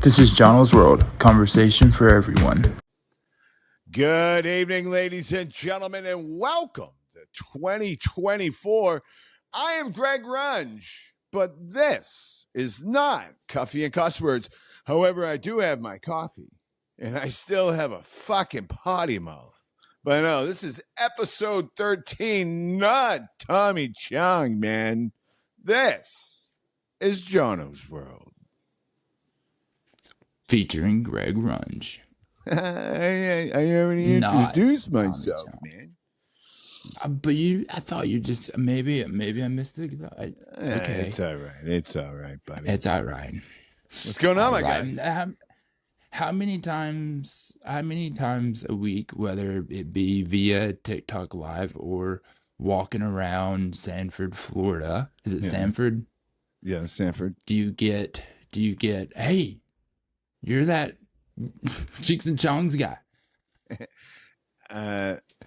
This is Jono's World, conversation for everyone. Good evening, ladies and gentlemen, and welcome to 2024. I am Greg Runge, but this is not Coffee and Cuss Words. However, I do have my coffee, and I still have a fucking potty mouth. But no, this is episode 13, not Tommy Chong, man. This is Jono's World. Featuring Greg Runge. I already introduced myself, man. But I thought you just maybe I missed it. Okay, It's all right. It's all right, buddy. It's all right. What's going on, my guy? How many times a week, whether it be via TikTok Live or walking around Sanford, Florida? Is it Sanford? Yeah, Sanford. Do you get? Hey, you're that Cheeks and Chongs guy.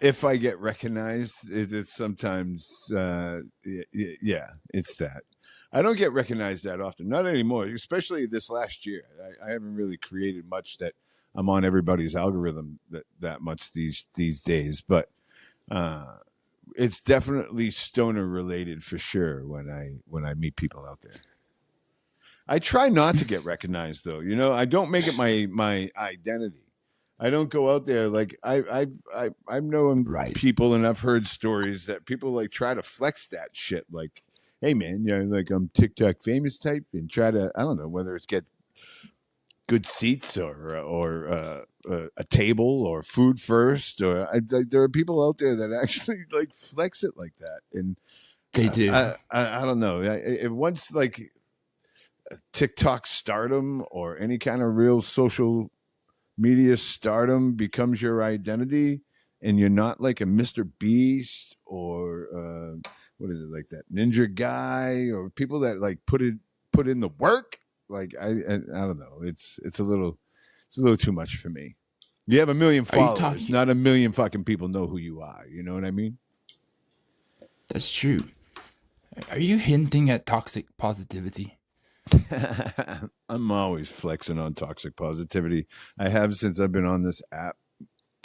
If I get recognized, it's sometimes, yeah, it's that. I don't get recognized that often, not anymore, especially this last year. I haven't really created much that I'm on everybody's algorithm that much these days, but it's definitely stoner related for sure when I meet people out there. I try not to get recognized, though. You know, I don't make it my identity. I don't go out there like I've known people, and I've heard stories that people like try to flex that shit. Like, hey man, you know, like I'm TikTok famous type, and try to, I don't know whether it's get good seats or a table or food first, or there are people out there that actually like flex it like that, and they do. I don't know. Once like TikTok stardom or any kind of real social media stardom becomes your identity, and you're not like a Mr. Beast or what is it, like that ninja guy, or people that like put in the work. Like I don't know. It's a little too much for me. You have 1 million followers, not 1 million fucking people know who you are. You know what I mean? That's true. Are you hinting at toxic positivity? I'm always flexing on toxic positivity. I have since I've been on this app.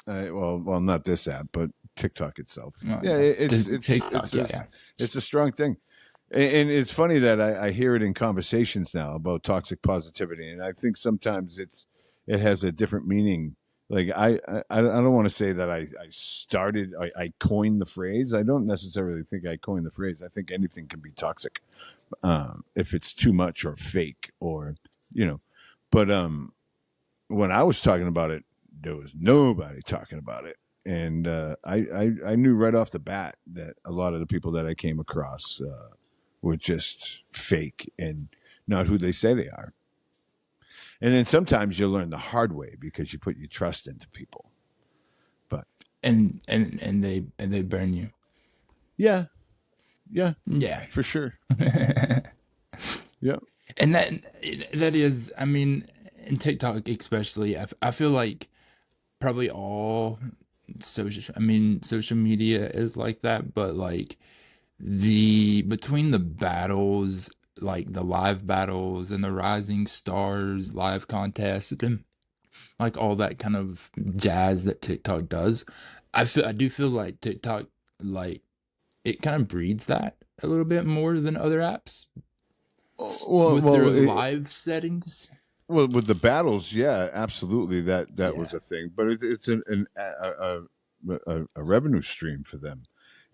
Well, not this app, but TikTok itself. Oh, yeah, it's TikTok. It's a strong thing, and it's funny that I hear it in conversations now about toxic positivity, and I think sometimes it has a different meaning. Like I don't want to say that I coined the phrase. I don't necessarily think I coined the phrase. I think anything can be toxic. If it's too much or fake, or you know, but when I was talking about it, there was nobody talking about it, and I knew right off the bat that a lot of the people that I came across were just fake and not who they say they are. And then sometimes you learn the hard way because you put your trust into people, but and they burn you. Yeah, for sure. Yeah, and that is, I mean, in TikTok especially, I feel like probably all social media is like that, but like between the battles, like the live battles and the Rising Stars live contest and like all that kind of jazz that TikTok does, I do feel like TikTok, like, it kind of breeds that a little bit more than other apps. With their live settings. Well, with the battles, yeah, absolutely. That was a thing, but it's a revenue stream for them.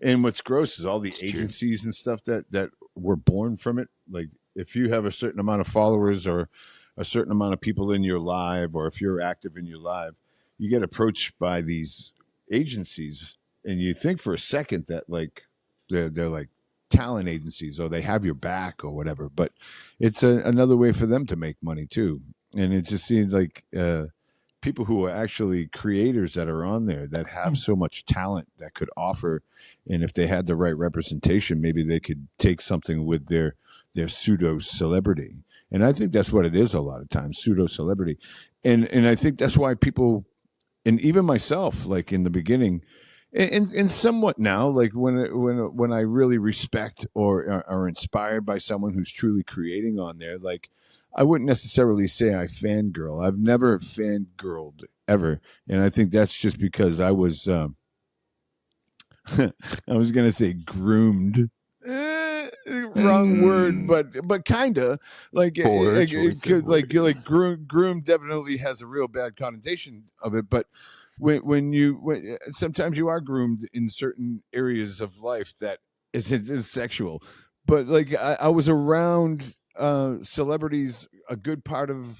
And what's gross is all the agencies and stuff that were born from it. Like if you have a certain amount of followers or a certain amount of people in your live, or if you're active in your live, you get approached by these agencies, and you think for a second that like they're like talent agencies, or they have your back or whatever, but it's another way for them to make money too. And it just seems like people who are actually creators that are on there that have so much talent that could offer, and if they had the right representation, maybe they could take something with their pseudo celebrity. And I think that's what it is a lot of times, pseudo celebrity. And I think that's why people, and even myself, like in the beginning, and somewhat now, like when I really respect or are inspired by someone who's truly creating on there, like I wouldn't necessarily say I fangirl. I've never fangirled ever, and I think that's just because I was I was gonna say groomed. Wrong word, but kinda Poor choice of words. groom definitely has a real bad connotation of it. But when sometimes you are groomed in certain areas of life that is sexual. But like I was around celebrities a good part of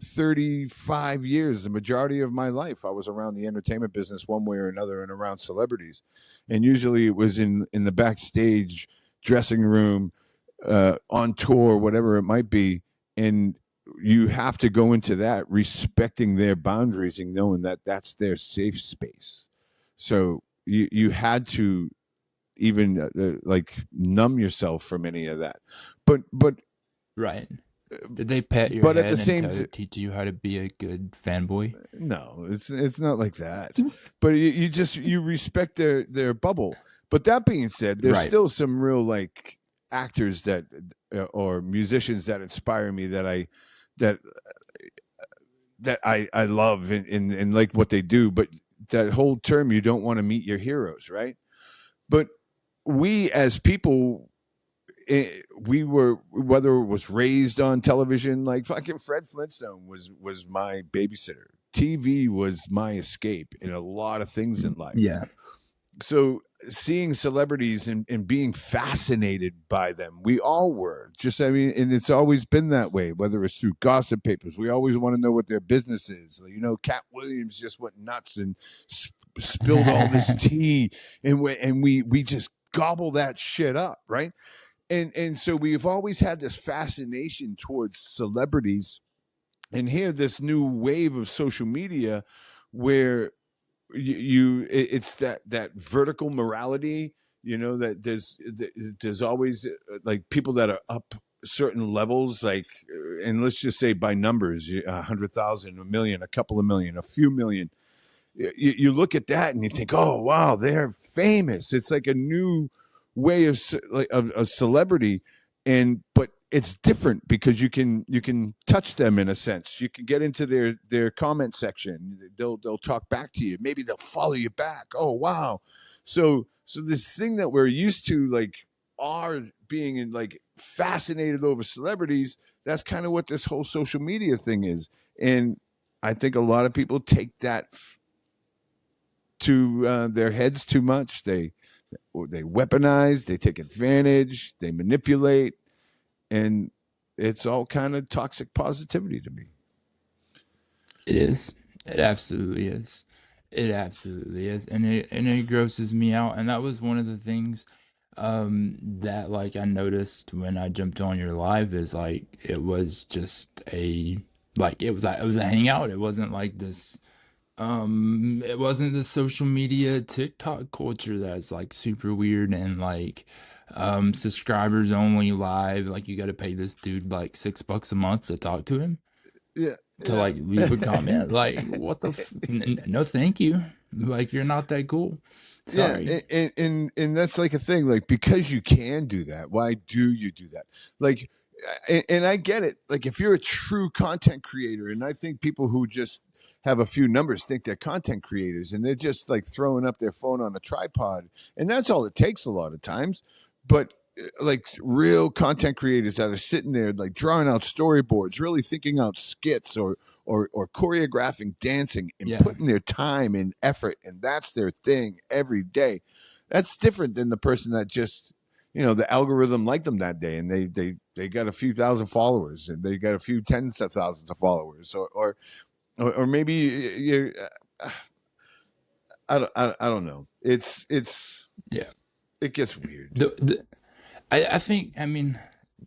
35 years, the majority of my life. I was around the entertainment business one way or another and around celebrities. And usually it was in the backstage dressing room, on tour, whatever it might be. And you have to go into that respecting their boundaries and knowing that that's their safe space. So you had to even like numb yourself from any of that. But Right. Did they pat your but at the head and same teach you how to be a good fanboy? no, it's not like that. But you just you respect their bubble. But that being said, there's Right. still some real like actors that or musicians that inspire me that I love and like what they do. But that whole term, you don't want to meet your heroes, right? But we as people, we were, whether it was raised on television, like fucking Fred Flintstone was my babysitter. TV was my escape in a lot of things in life. Yeah. So seeing celebrities and being fascinated by them, we all were. Just I mean, and it's always been that way. Whether it's through gossip papers, we always want to know what their business is. You know, Cat Williams just went nuts and spilled all this tea, and we just gobble that shit up, right? And so we've always had this fascination towards celebrities, and here this new wave of social media where it's that vertical morality, you know, that there's always like people that are up certain levels, like and let's just say by numbers, 100,000, a million, a couple of million, a few million. You look at that and you think, oh wow, they're famous. It's like a new way of of celebrity, and but it's different because you can touch them in a sense. You can get into their comment section. They'll talk back to you. Maybe they'll follow you back. Oh wow, so this thing that we're used to, like are being in like fascinated over celebrities. That's kind of what this whole social media thing is, and I think a lot of people take that to their heads too much. They weaponize, they take advantage, they manipulate, and it's all kind of toxic positivity to me. It is. It absolutely is. It absolutely is. And it grosses me out. And that was one of the things that like I noticed when I jumped on your live is like it was just a like it was a hangout. It wasn't like this it wasn't the social media TikTok culture that's like super weird and like subscribers only live. Like you gotta pay this dude like $6 a month to talk to him, Yeah, to yeah. like leave a comment. Like what the no thank you, like you're not that cool, Yeah, sorry. and that's like a thing. Like because you can do that, why do you do that? Like, and I get it. Like if you're a true content creator, and I think people who just have a few numbers think they're content creators, and they're just like throwing up their phone on a tripod, and that's all it takes a lot of times. But like real content creators that are sitting there like drawing out storyboards, really thinking out skits or choreographing dancing and Yeah, putting their time and effort, and that's their thing every day. That's different than the person that just, you know, the algorithm liked them that day and they got a few thousand followers and they got a few tens of thousands of followers or maybe you I don't know. yeah. It gets weird. I think, I mean,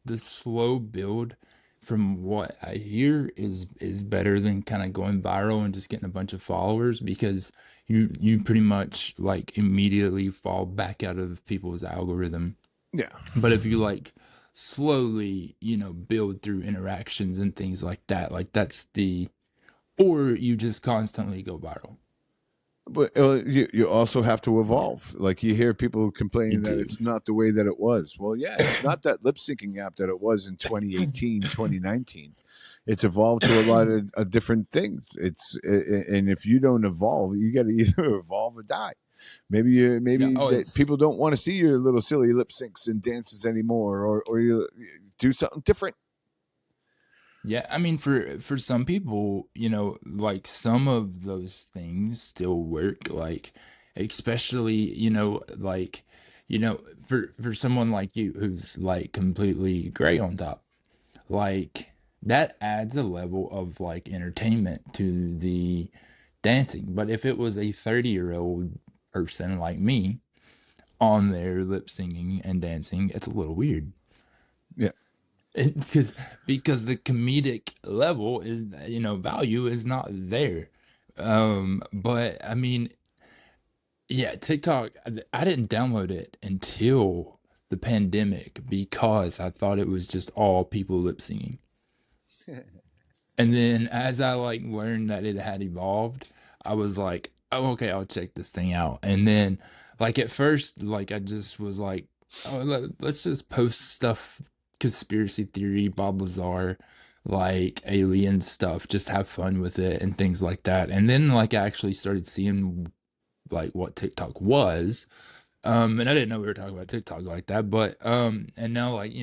the slow build from what I hear is better than kind of going viral and just getting a bunch of followers, because you pretty much like immediately fall back out of people's algorithm. Yeah. But if you like slowly, build through interactions and things like that, like that's the, or you just constantly go viral. But you also have to evolve. Like you hear people You complaining that do. it's not the way that it was. Well, yeah, it's not that lip syncing app that it was in 2018, 2019. It's evolved to a lot of different things. And if you don't evolve, you got to either evolve or die. Yeah. Maybe Oh, that it's people don't want to see your little silly lip syncs and dances anymore, or you do something different. yeah. I mean, for some people, like some of those things still work. Like, especially, like, for someone like you who's like completely gray on top, like that adds a level of like entertainment to the dancing. But if it was a 30-year-old person like me on there lip singing and dancing, it's a little weird. Yeah, Because the comedic level is, value is not there. But I mean, yeah, TikTok, I didn't download it until the pandemic because I thought it was just all people lip singing. And then as I like learned that it had evolved, I was like, oh, okay, I'll check this thing out. And then like at first, like I just was like, oh, let's just post stuff, conspiracy theory, Bob Lazar, like alien stuff, just have fun with it and things like that. And then like I actually started seeing like what TikTok was, and I didn't know we were talking about TikTok like that, but and now like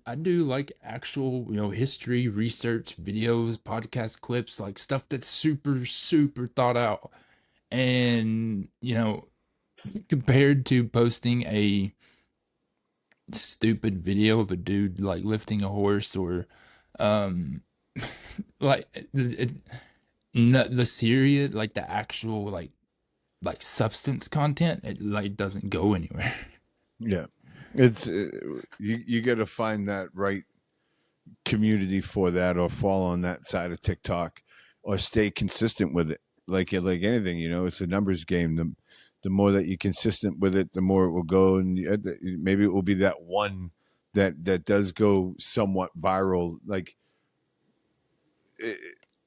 I do like actual history research videos, podcast clips, like stuff that's super super thought out, and compared to posting a stupid video of a dude like lifting a horse or um like the serious like the actual like substance content, it like doesn't go anywhere. yeah. It's you got to find that right community for that, or fall on that side of TikTok, or stay consistent with it. Like anything, it's a numbers game. The more that you're consistent with it, the more it will go, and maybe it will be that one that does go somewhat viral. Like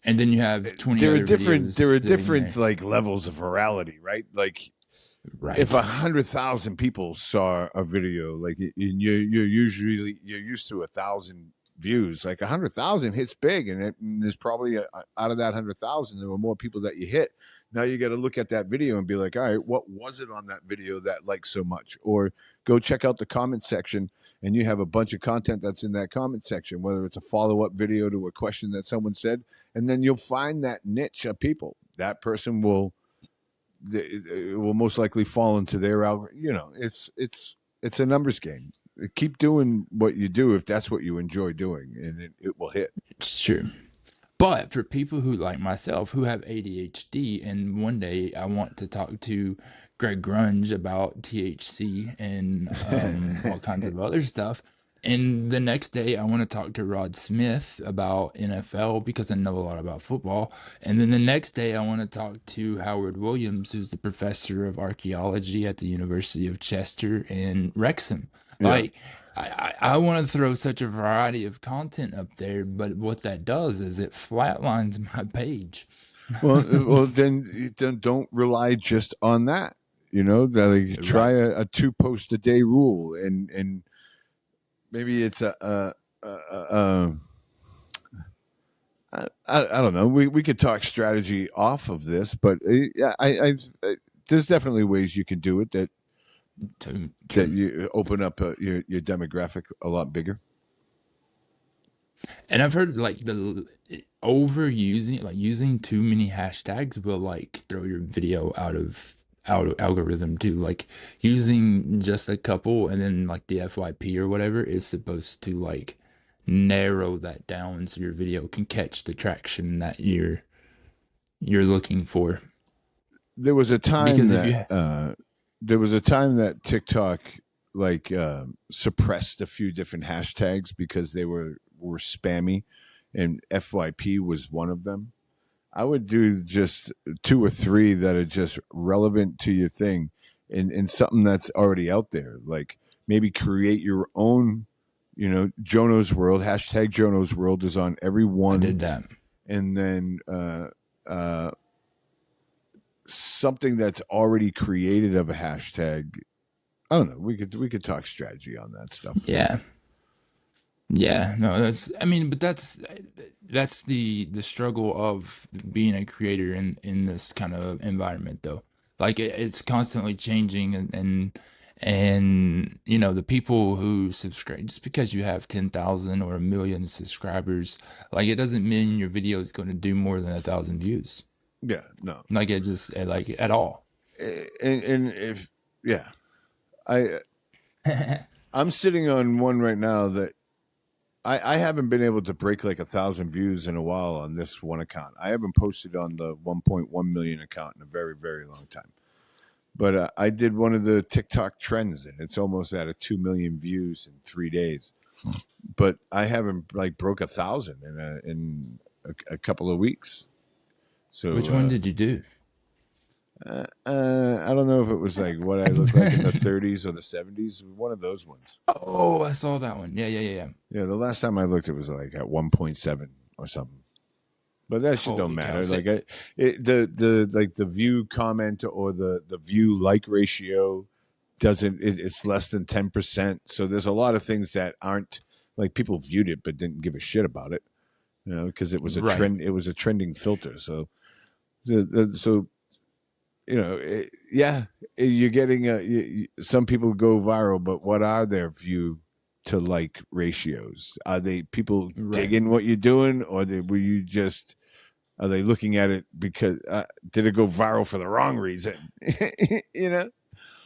And then you have 20 there are other videos sitting different there. like levels of virality, right? Like if Right. 100,000 people saw a video, like you're used to 1,000 views, like 100,000 hits big, and there's probably out of that 100,000, there were more people that you hit. Now you got to look at that video and be like, all right, what was it on that video that liked so much? Or go check out the comment section, and you have a bunch of content that's in that comment section, whether it's a follow up video to a question that someone said, and then you'll find that niche of people. That person it will most likely fall into their algorithm. It's a numbers game. Keep doing what you do if that's what you enjoy doing, and it will hit. It's true. But for people who like myself who have ADHD, and one day I want to talk to Greg Runge about THC and all kinds of other stuff. And the next day I want to talk to Rod Smith about NFL because I know a lot about football. And then the next day I want to talk to Howard Williams, who's the professor of archaeology at the University of Chester in Wrexham. Yeah. Like I want to throw such a variety of content up there, but what that does is it flatlines my page. Well, then don't rely just on that. Like try a 2 post a day rule, and maybe it's I don't know. We could talk strategy off of this, but yeah, there's definitely ways you can do it that you open up your demographic a lot bigger. And I've heard like the overusing, like using too many hashtags will like throw your video out of algorithm too. Like using just a couple and then like the FYP or whatever is supposed to like narrow that down so your video can catch the traction that you're looking for. There was a time Because there was a time that TikTok like suppressed a few different hashtags because they were spammy, and FYP was one of them. I would do just 2 or 3 that are just relevant to your thing, and something that's already out there. Like maybe create your own, Jono's World. Hashtag Jono's World is on every one. I did that. And then something that's already created of a hashtag. I don't know. We could talk strategy on that stuff. Yeah. Yeah, no, but that's the struggle of being a creator in this kind of environment though. Like it's constantly changing and the people who subscribe just because you have 10,000 or 1,000,000 subscribers, like it doesn't mean your video is going to do more than 1,000 views. Yeah, no. Like it just like at all. And if I'm sitting on one right now that I haven't been able to break like 1,000 views in a while on this one account. I haven't posted on the 1.1 million account in a very, very long time. But I did one of the TikTok trends, and it's almost at 2 million views in 3 days. But I haven't like broke 1,000 in a couple of weeks. So Which one did you do? I don't know if it was like what I looked like in the 30s or the 70s. One of those ones. Oh, I saw that one. Yeah. Yeah, the last time I looked, it was like at 1.7 or something. But that shit don't matter. Like the view comment or the view like ratio doesn't. It's less than 10%. So there's a lot of things that aren't like people viewed it but didn't give a shit about it. Because it was a trend. It was a trending filter. So you're getting some people go viral, but what are their view to like ratios? Are they people digging what you're doing, or are they looking at it because did it go viral for the wrong reason? Yeah.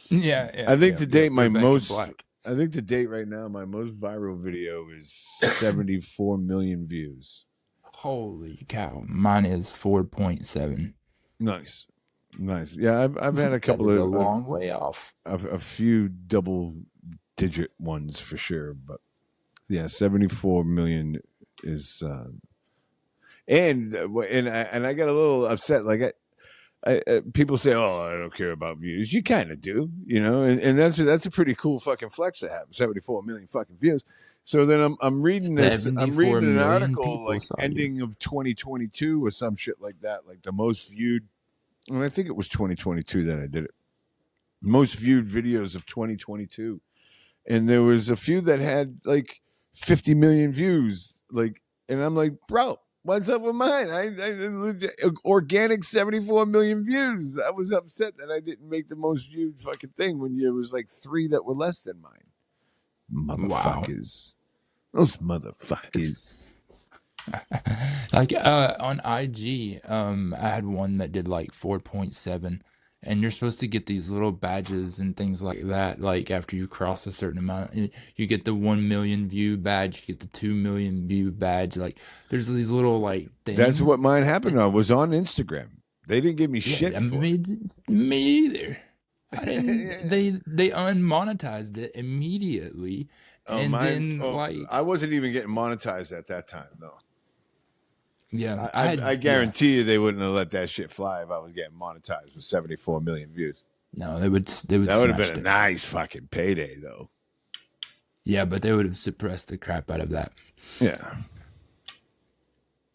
I think to date I think to date right now my most viral video is 74 million views. Holy cow! Mine is 4.7. Nice. Yeah, I've had a couple of a long way off. A few double-digit ones for sure, but yeah, 74 million is. And I got a little upset. Like people say, "Oh, I don't care about views." You kind of do, and that's a pretty cool fucking flex to have. 74 million fucking views. So then I'm reading this. I'm reading an article like ending of 2022 or some shit like that, like the most viewed. And I think it was 2022 that I did it. Most viewed videos of 2022, and there was a few that had like 50 million views. Like, and I'm like, bro, what's up with mine? I organic 74 million views. I was upset that I didn't make the most viewed fucking thing when there was like 3 that were less than mine. Motherfuckers. Wow. Those motherfuckers. Like on IG, I had one that did like 4.7, and you're supposed to get these little badges and things like that. Like after you cross a certain amount, you get the 1 million view badge, you get the 2 million view badge. Like there's these little like things. That's what mine happened on. Was on Instagram. They didn't give me shit for it. Me either. I didn't. They unmonetized it immediately, and I wasn't even getting monetized at that time, though. Yeah, I guarantee you they wouldn't have let that shit fly if I was getting monetized with 74 million views. No, they would. That would have been a nice fucking payday, though. Yeah, but they would have suppressed the crap out of that. Yeah.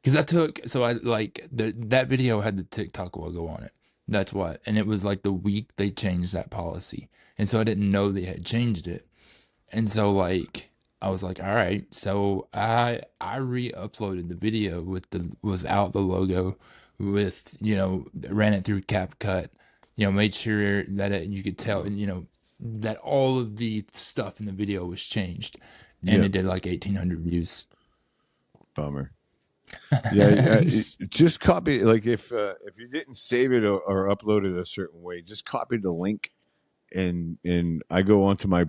Because that video had the TikTok logo on it. That's what, and it was like the week they changed that policy, and so I didn't know they had changed it, and so like. I was like, all right. So I re-uploaded the video without the logo, with ran it through CapCut, made sure that you could tell, and that all of the stuff in the video was changed, and it did like 1,800 views. Bummer. Yeah, just copy. Like if you didn't save it or upload it a certain way, just copy the link, and I go onto my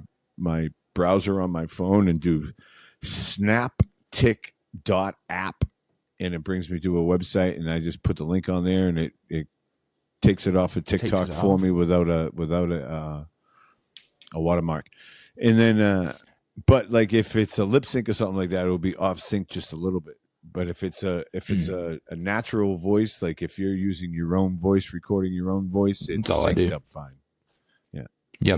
browser on my phone and do snaptic.app, and it brings me to a website, and I just put the link on there, and it takes it off of TikTok for me without a watermark. And then but like if it's a lip sync or something like that, it'll be off sync just a little bit. But if it's a natural voice, like if you're using your own voice, recording your own voice, it's synced up fine. Yeah,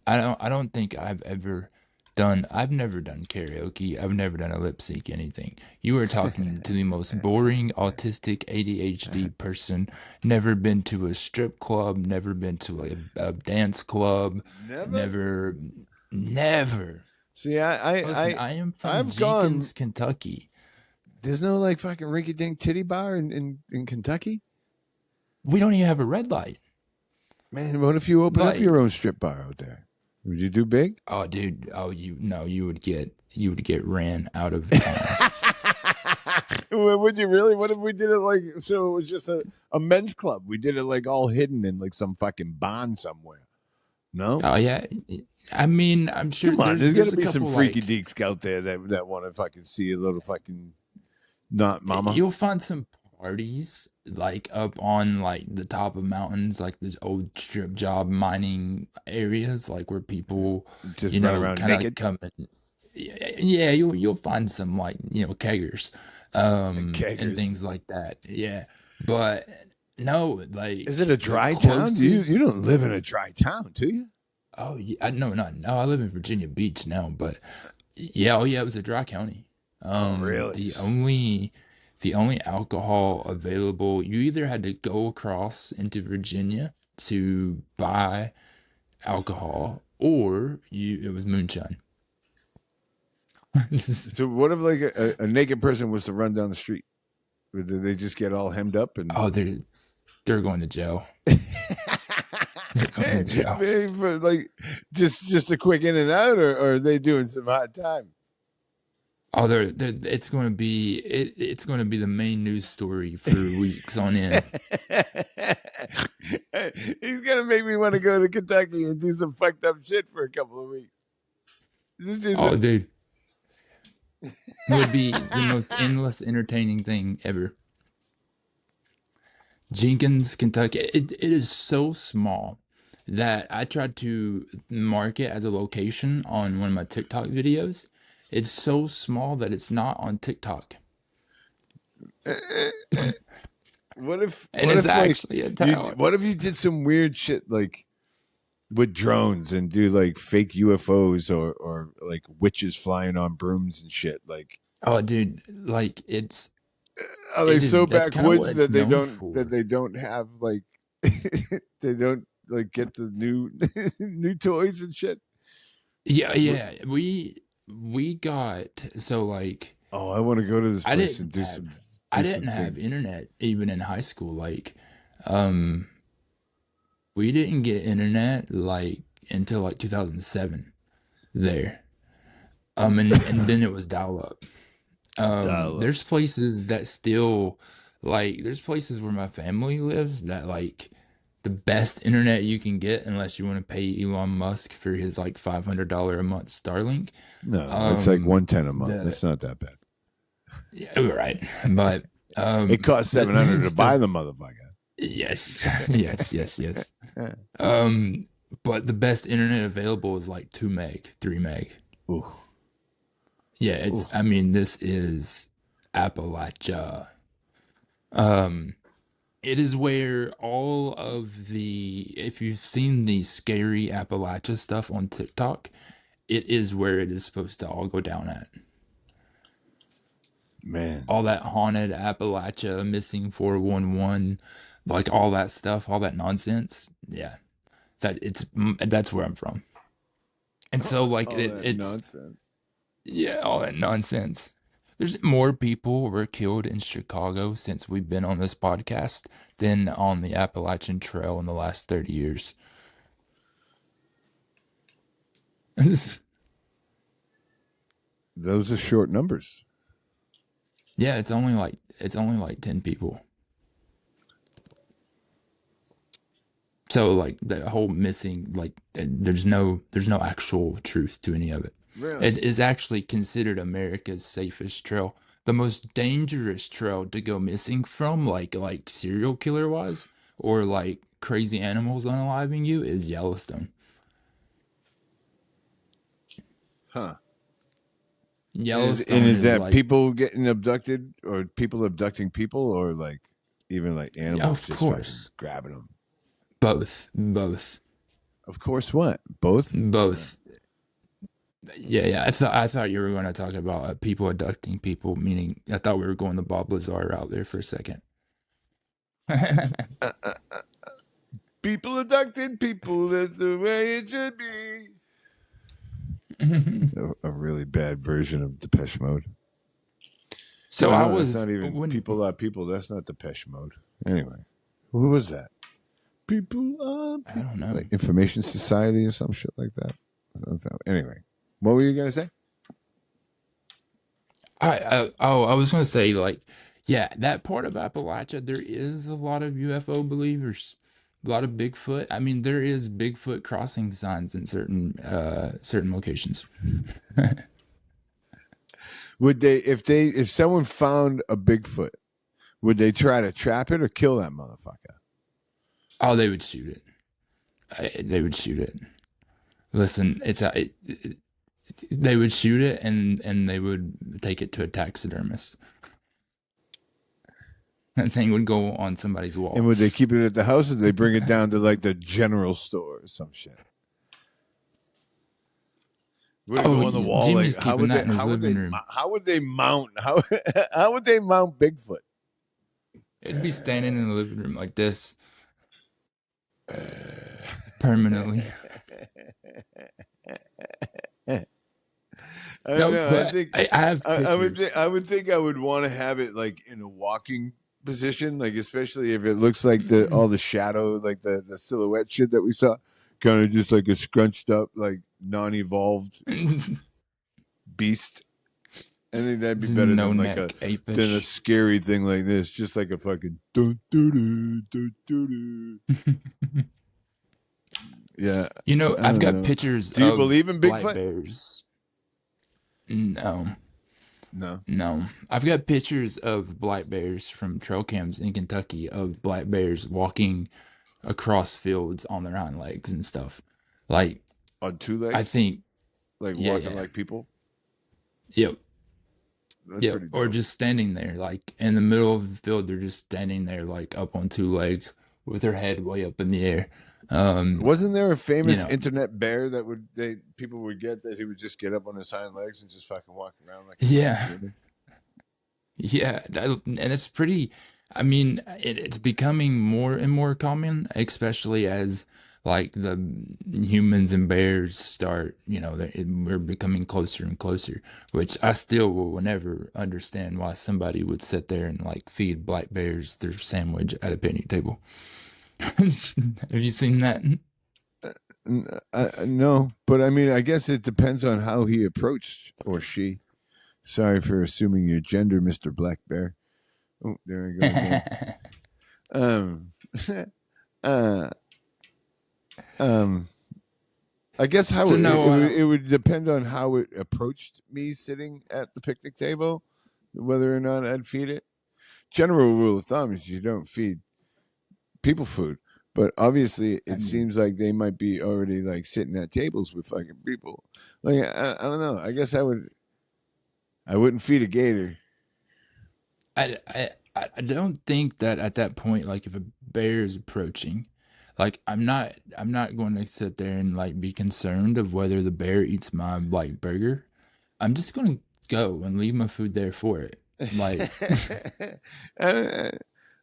I don't think I've ever done. I've never done karaoke. I've never done a lip sync anything. You are talking to the most boring autistic ADHD person. Never been to a strip club. Never been to a dance club. Never. Never, never. See, Listen, I am from I've gone. Jenkins, Kentucky. There's no like fucking rinky dink titty bar in Kentucky. We don't even have a red light. Man, what if you open up Like, your own strip bar out there? Would you do big? oh, dude. Oh, you would get ran out of town. Would you really? What if we did it like so? It was just a men's club. We did it like all hidden in like some fucking barn somewhere. No. Oh yeah. I mean, I'm sure. Come on, there's got to a be some couple, freaky like, deeks out there that want to fucking see a little fucking not mama. You'll find some parties like up on like the top of mountains, like this old strip job mining areas, like where people, Just run around kind of naked. come in. Yeah, you'll find some like keggers, and Keggers. things like that. Yeah, but no, like, Is it a dry the town? You closest- don't live in a dry town, do you? Oh yeah, no, I live in Virginia Beach now, but yeah, oh yeah, it was a dry county. Really? The only alcohol available, you either had to go across into Virginia to buy alcohol, or it was moonshine. So what if like a naked person was to run down the street? Would they just get all hemmed up and? Oh, they're going to jail. Going to jail. But like just a quick in and out, or are they doing some hot time? Oh, it's going to be it's going to be the main news story for weeks on end. He's gonna make me want to go to Kentucky and do some fucked up shit for a couple of weeks. Oh, dude, it would be the most endless entertaining thing ever. Jenkins, Kentucky. It is so small that I tried to mark it as a location on one of my TikTok videos. It's so small that it's not on TikTok. What if? And what it's if, actually a town. what if you did some weird shit like with drones and do like fake UFOs or like witches flying on brooms and shit? Like, Oh, dude, like are they so that's kinda what backwoods it's that known for. they don't have like they don't like get the new new toys and shit? Yeah. We got, so like, Oh, I want to go to this I place didn't and do have some. I didn't have internet even in high school. Like, um, we didn't get internet like until like 2007 there. And then it was dial up. Dial-up. There's places that still, like, there's places where my family lives that like the best internet you can get, unless you want to pay Elon Musk for his like $500 a month Starlink. No, it's like $110 a month. the- That's not that bad. Yeah, right. But It costs $700 to buy the motherfucker. Yes. But the best internet available is like 2 meg, 3 meg. Ooh. Yeah, Oof. I mean, this is Appalachia. It is where all of if you've seen the scary Appalachia stuff on TikTok, it is where it is supposed to all go down at. Man. All that haunted Appalachia, missing 411, like all that stuff, all that nonsense. Yeah, that's where I'm from. And so like it's nonsense. Yeah, all that nonsense. There's more people were killed in Chicago since we've been on this podcast than on the Appalachian Trail in the last 30 years. Those are short numbers. Yeah, it's only like 10 people. So like the whole missing, like there's no actual truth to any of it. Really? It is actually considered America's safest trail. The most dangerous trail to go missing from, like serial killer wise, or like crazy animals unaliving you, is Yellowstone. Huh. Yellowstone is that like, people getting abducted or people abducting people or like even like animals of just course. fucking grabbing them? Both. Of course, what? Both? Yeah. I thought you were going to talk about people abducting people. Meaning, I thought we were going the Bob Lazar out there for a second. Uh, uh, uh, people abducted people. That's the way it should be. A really bad version of Depeche Mode. So no, I that's was not even when people are people. That's not Depeche Mode. Anyway, who was that? People are I people. don't know. Like Information Society or some shit like that. Anyway, what were you gonna say? I was gonna say like, yeah, that part of Appalachia, there is a lot of UFO believers, a lot of Bigfoot. I mean, there is Bigfoot crossing signs in certain locations. Would they if someone found a Bigfoot, would they try to trap it or kill that motherfucker? Oh, they would shoot it. They would shoot it. Listen, they would shoot it and they would take it to a taxidermist. That thing would go on somebody's wall. And would they keep it at the house or they bring it down to like the general store or some shit? Would it go on the wall? Jimmy's Like, keeping that in his living room. How would they mount Bigfoot? It'd be standing in the living room like this. Permanently. I don't know. But I think I have pictures. I would think I would want to have it like in a walking position, like especially if it looks like all the shadow, like the silhouette shit that we saw, kind of just like a scrunched up, like non-evolved beast. I think that'd be better than like than a scary thing like this, just like a fucking dun, dun, dun, dun, dun. Yeah, you know, I've got pictures. Do you believe in Bigfoot? Black bears? No. No. I've got pictures of black bears from trail cams in Kentucky of black bears walking across fields on their hind legs and stuff. Like on two legs? I think like walking like people? Yep. That's yep. Or just standing there, like in the middle of the field, they're just standing there like up on two legs with their head way up in the air. Wasn't there a famous internet bear that people would get that he would just get up on his hind legs and just fucking walk around like yeah, and it's pretty. I mean, it's becoming more and more common, especially as like the humans and bears start. We're becoming closer and closer. Which I still will never understand why somebody would sit there and like feed black bears their sandwich at a picnic table. Have you seen that? No, but I mean, I guess it depends on how he approached or she. Sorry for assuming your gender, Mr. Black Bear. Oh, there we go. I guess how it would depend on how it approached me sitting at the picnic table, whether or not I'd feed it. General rule of thumb is you don't feed people food, but obviously it seems like they might be already like sitting at tables with fucking people. Like I don't know. I guess I wouldn't feed a gator. I don't think that at that point, like if a bear is approaching, like I'm not going to sit there and like be concerned of whether the bear eats my like burger. I'm just going to go and leave my food there for it. Like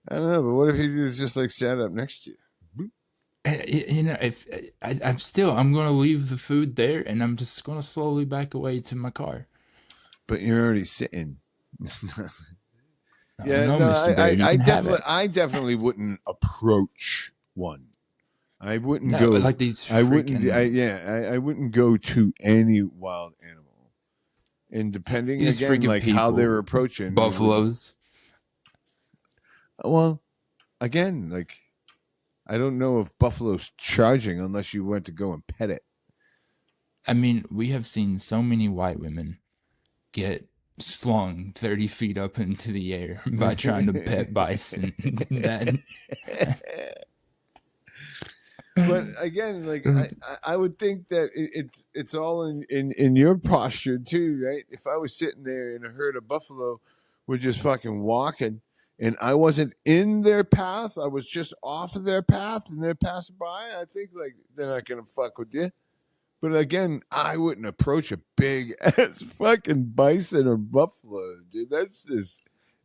I don't know, but what if he just like sat up next to you? If I'm going to leave the food there and I'm just going to slowly back away to my car. But you're already sitting. I definitely wouldn't approach one. I wouldn't go like these. I wouldn't go to any wild animal. And depending again, like how they're approaching buffaloes. Well, again, like I don't know if buffalo's charging unless you went to go and pet it. I mean, we have seen so many white women get slung 30 feet up into the air by trying to pet bison. But again, like I would think that it's all in your posture too, right? If I was sitting there and a herd of buffalo were just fucking walking and I wasn't in their path, I was just off of their path and they're passing by, I think like they're not gonna fuck with you. But again, I wouldn't approach a big ass fucking bison or buffalo, dude. That's just,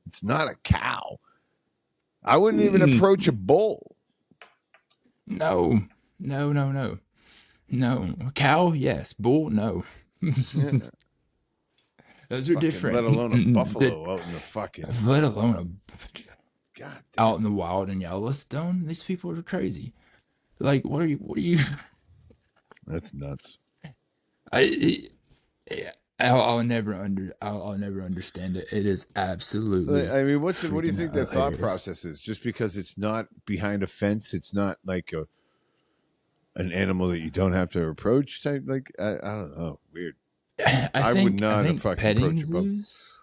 it's not a cow. I wouldn't even approach a bull. No. Cow, yes. Bull, no. Yeah. Those are different. Let alone a buffalo out in the fucking. Let alone God out in the wild in Yellowstone. These people are crazy. Like, what are you? That's nuts. I'll never understand it. It is absolutely. I mean, what do you think their thought hilarious. process is? Just because it's not behind a fence, it's not like an animal that you don't have to approach type. Like I don't know, weird. I would not think fucking petting approach a buck. zoos.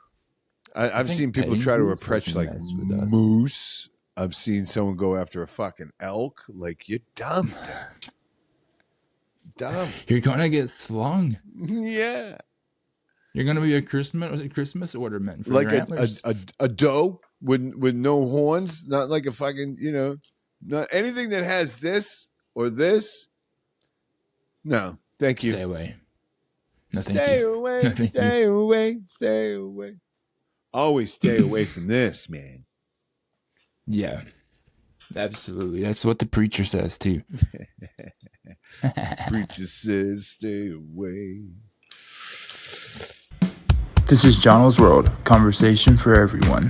I've seen people petting try to zoos approach doesn't like mess with us. moose. I've seen someone go after a fucking elk. Like, you're dumb, dude. Dumb. You're gonna get slung. Yeah. You're gonna be a Christmas ornament for Like your antlers. a doe with no horns, not like a fucking, not anything that has this or this. No, thank you. Stay away. No, thank Stay you. away, No, thank stay away, stay away. Always stay away from this, man. Yeah, absolutely. That's what the preacher says too. Preacher says stay away. This is Jono's World, conversation for everyone.